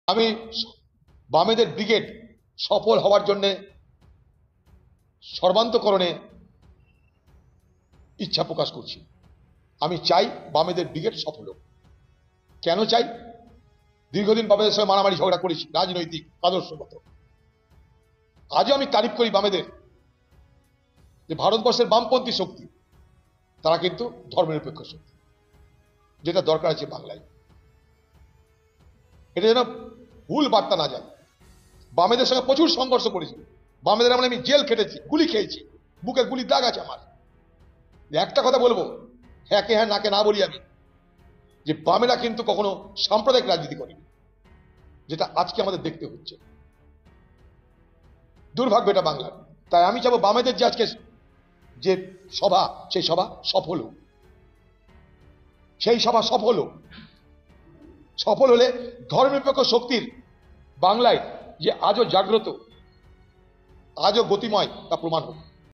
আমি বামেদের ব্রিগেড সফল হওয়ার জন্য সর্বান্তকরণে ইচ্ছা প্রকাশ করছি। আমি চাই বামেদের ব্রিগেড সফল হোক। কেন চাই? দীর্ঘদিন বামেদের সঙ্গে মারামারি ঝগড়া করেছি, রাজনৈতিক আদর্শগত। আজও আমি তারিফ করি বামেদের, যে ভারতবর্ষের বামপন্থী শক্তি তারা কিন্তু ধর্মনিরপেক্ষ শক্তি, যেটা দরকার আছে বাংলায়। এটা যেন ভুল বার্তা না যায়। বামেদের সঙ্গে প্রচুর সংঘর্ষ করেছি, বামেদের আমি জেল খেটেছি, গুলি খেয়েছি, বুকে গুলির দাগ আছে আমার। একটা কথা বলবো, হ্যাঁ কে হ্যাঁ নাকে না বলি আমি, যে বামেরা কিন্তু কখনো সাম্প্রদায়িক রাজনীতি করেনি, যেটা আজকে আমাদের দেখতে হচ্ছে। দুর্ভাগ্য এটা বাংলার। তাই আমি চাবো বামেদের যে আজকে যে সভা, সেই সভা সফল হোক। সেই সভা সফল হোক। সফল হলে ধর্মনিরপেক্ষ শক্তির বাংলায় যে আজও জাগ্রত, আজও গতিময়, তা প্রমাণ হোক।